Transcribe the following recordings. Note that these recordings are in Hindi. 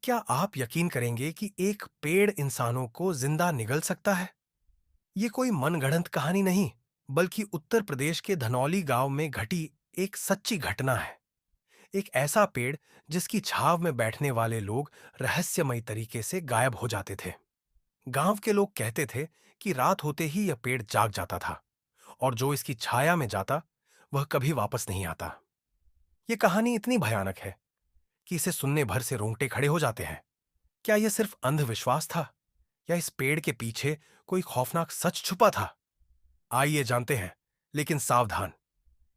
क्या आप यकीन करेंगे कि एक पेड़ इंसानों को जिंदा निगल सकता है? ये कोई मनगढ़ंत कहानी नहीं, बल्कि उत्तर प्रदेश के धनौली गांव में घटी एक सच्ची घटना है। एक ऐसा पेड़ जिसकी छाव में बैठने वाले लोग रहस्यमयी तरीके से गायब हो जाते थे। गांव के लोग कहते थे कि रात होते ही यह पेड़ जाग जाता था और जो इसकी छाया में जाता, वह कभी वापस नहीं आता। यह कहानी इतनी भयानक है कि इसे सुनने भर से रोंगटे खड़े हो जाते हैं। क्या यह सिर्फ अंधविश्वास था या इस पेड़ के पीछे कोई खौफनाक सच छुपा था? आइए जानते हैं, लेकिन सावधान,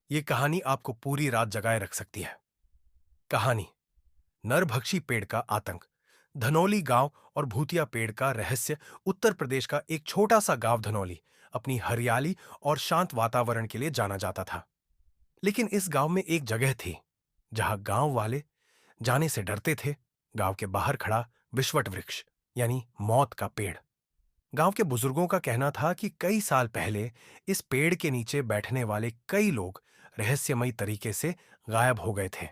यह कहानी आपको पूरी रात जगाए रख सकती है। कहानी: नरभक्षी पेड़ का आतंक। धनौली गांव और भूतिया पेड़ का रहस्य। उत्तर प्रदेश का एक छोटा सा गांव धनौली अपनी हरियाली और शांत वातावरण के लिए जाना जाता था। लेकिन इस गांव में एक जगह थी जहां गांव वाले जाने से डरते थे। गांव के बाहर खड़ा विश्वट वृक्ष, यानी मौत का पेड़। गांव के बुजुर्गों का कहना था कि कई साल पहले इस पेड़ के नीचे बैठने वाले कई लोग रहस्यमयी तरीके से गायब हो गए थे।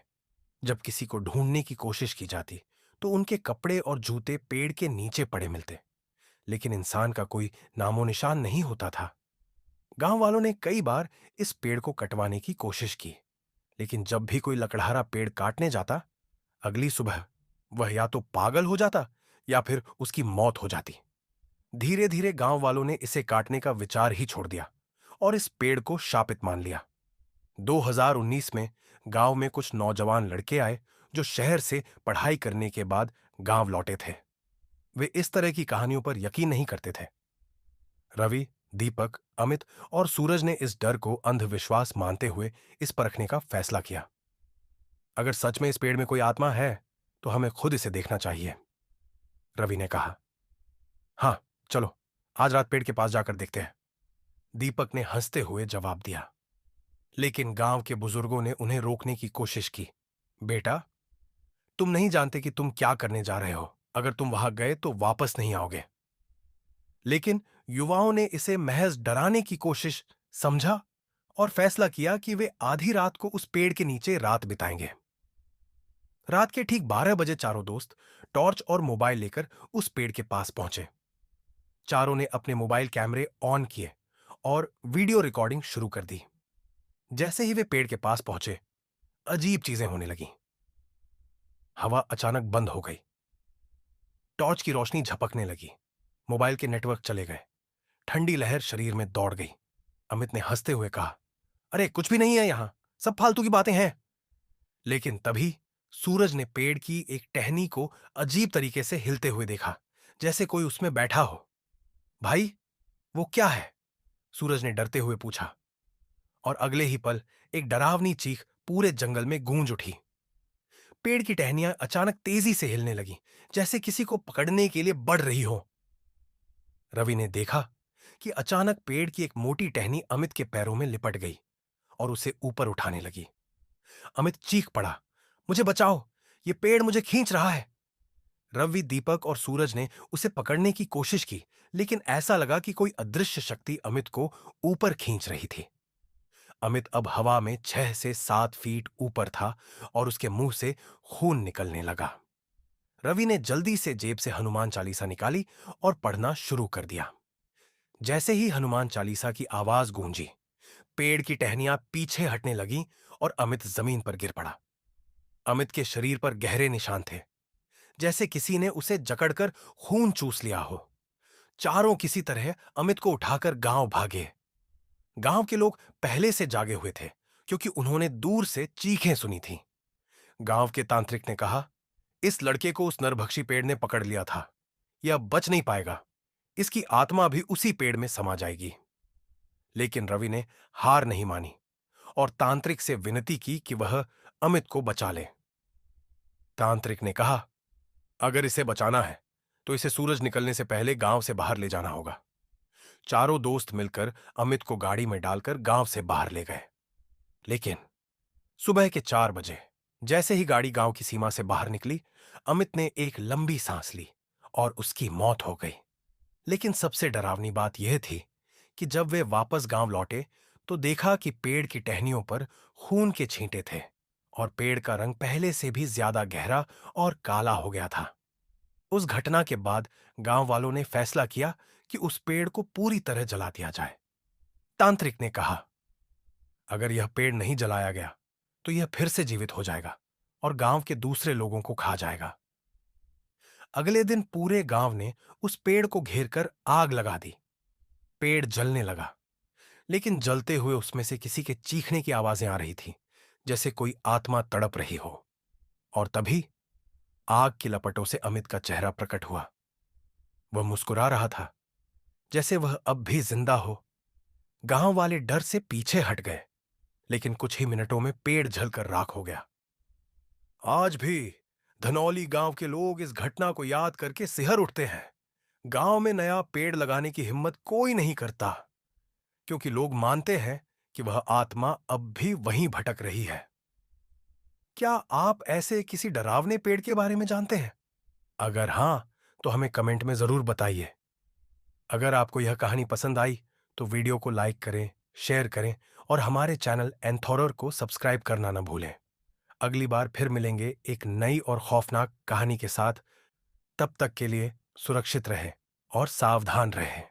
जब किसी को ढूंढने की कोशिश की जाती, तो उनके कपड़े और जूते पेड़ के नीचे पड़े मिलते, लेकिन इंसान का कोई नामो निशान नहीं होता था। गांव वालों ने कई बार इस पेड़ को कटवाने की कोशिश की, लेकिन जब भी कोई लकड़हारा पेड़ काटने जाता, अगली सुबह वह या तो पागल हो जाता या फिर उसकी मौत हो जाती। धीरे धीरे गांव वालों ने इसे काटने का विचार ही छोड़ दिया और इस पेड़ को शापित मान लिया। 2019 में गांव में कुछ नौजवान लड़के आए जो शहर से पढ़ाई करने के बाद गांव लौटे थे। वे इस तरह की कहानियों पर यकीन नहीं करते थे। रवि, दीपक, अमित और सूरज ने इस डर को अंधविश्वास मानते हुए इस परखने का फैसला किया। अगर सच में इस पेड़ में कोई आत्मा है, तो हमें खुद इसे देखना चाहिए, रवि ने कहा। हाँ, चलो, आज रात पेड़ के पास जाकर देखते हैं, दीपक ने हंसते हुए जवाब दिया। लेकिन गांव के बुजुर्गों ने उन्हें रोकने की कोशिश की। बेटा, तुम नहीं जानते कि तुम क्या करने जा रहे हो। अगर तुम वहां गए तो वापस नहीं आओगे। लेकिन युवाओं ने इसे महज डराने की कोशिश समझा और फैसला किया कि वे आधी रात को उस पेड़ के नीचे रात बिताएंगे। रात के ठीक 12 बजे चारों दोस्त टॉर्च और मोबाइल लेकर उस पेड़ के पास पहुंचे। चारों ने अपने मोबाइल कैमरे ऑन किए और वीडियो रिकॉर्डिंग शुरू कर दी। जैसे ही वे पेड़ के पास पहुंचे, अजीब चीजें होने लगीं। हवा अचानक बंद हो गई, टॉर्च की रोशनी झपकने लगी, मोबाइल के नेटवर्क चले गए, ठंडी लहर शरीर में दौड़ गई। अमित ने हंसते हुए कहा, अरे कुछ भी नहीं है यहां, सब फालतू की बातें हैं। लेकिन तभी सूरज ने पेड़ की एक टहनी को अजीब तरीके से हिलते हुए देखा, जैसे कोई उसमें बैठा हो। भाई, वो क्या है? सूरज ने डरते हुए पूछा। और अगले ही पल एक डरावनी चीख पूरे जंगल में गूंज उठी। पेड़ की टहनियां अचानक तेजी से हिलने लगी, जैसे किसी को पकड़ने के लिए बढ़ रही हो। रवि ने देखा कि अचानक पेड़ की एक मोटी टहनी अमित के पैरों में लिपट गई और उसे ऊपर उठाने लगी। अमित चीख पड़ा, मुझे बचाओ, ये पेड़ मुझे खींच रहा है। रवि, दीपक और सूरज ने उसे पकड़ने की कोशिश की, लेकिन ऐसा लगा कि कोई अदृश्य शक्ति अमित को ऊपर खींच रही थी। अमित अब हवा में 6 से 7 फीट ऊपर था और उसके मुंह से खून निकलने लगा। रवि ने जल्दी से जेब से हनुमान चालीसा निकाली और पढ़ना शुरू कर दिया। जैसे ही हनुमान चालीसा की आवाज गूंजी, पेड़ की टहनियां पीछे हटने लगीं और अमित जमीन पर गिर पड़ा। अमित के शरीर पर गहरे निशान थे, जैसे किसी ने उसे जकड़कर खून चूस लिया हो। चारों किसी तरह अमित को उठाकर गांव भागे। गांव के लोग पहले से जागे हुए थे, क्योंकि उन्होंने दूर से चीखें सुनी थीं। गांव के तांत्रिक ने कहा, इस लड़के को उस नरभक्षी पेड़ ने पकड़ लिया था। यह अब बच नहीं पाएगा। इसकी आत्मा भी उसी पेड़ में समा जाएगी। लेकिन रवि ने हार नहीं मानी और तांत्रिक से विनती की कि वह अमित को बचा ले। तांत्रिक ने कहा, अगर इसे बचाना है तो इसे सूरज निकलने से पहले गांव से बाहर ले जाना होगा। चारों दोस्त मिलकर अमित को गाड़ी में डालकर गांव से बाहर ले गए। लेकिन सुबह के 4 बजे जैसे ही गाड़ी गांव की सीमा से बाहर निकली, अमित ने एक लंबी सांस ली और उसकी मौत हो गई। लेकिन सबसे डरावनी बात यह थी कि जब वे वापस गांव लौटे, तो देखा कि पेड़ की टहनियों पर खून के छींटे थे और पेड़ का रंग पहले से भी ज्यादा गहरा और काला हो गया था। उस घटना के बाद गांव वालों ने फैसला किया कि उस पेड़ को पूरी तरह जला दिया जाए। तांत्रिक ने कहा, अगर यह पेड़ नहीं जलाया गया तो यह फिर से जीवित हो जाएगा और गांव के दूसरे लोगों को खा जाएगा। अगले दिन पूरे गांव ने उस पेड़ को घेर कर आग लगा दी। पेड़ जलने लगा, लेकिन जलते हुए उसमें से किसी के चीखने की आवाजें आ रही थी, जैसे कोई आत्मा तड़प रही हो। और तभी आग की लपटों से अमित का चेहरा प्रकट हुआ। वह मुस्कुरा रहा था, जैसे वह अब भी जिंदा हो। गांव वाले डर से पीछे हट गए, लेकिन कुछ ही मिनटों में पेड़ जलकर राख हो गया। आज भी धनौली गांव के लोग इस घटना को याद करके सिहर उठते हैं। गांव में नया पेड़ लगाने की हिम्मत कोई नहीं करता, क्योंकि लोग मानते हैं कि वह आत्मा अब भी वहीं भटक रही है। क्या आप ऐसे किसी डरावने पेड़ के बारे में जानते हैं? अगर हां, तो हमें कमेंट में जरूर बताइए। अगर आपको यह कहानी पसंद आई, तो वीडियो को लाइक करें, शेयर करें और हमारे चैनल एंथोरर को सब्सक्राइब करना न भूलें। अगली बार फिर मिलेंगे एक नई और खौफनाक कहानी के साथ। तब तक के लिए सुरक्षित रहें और सावधान रहें।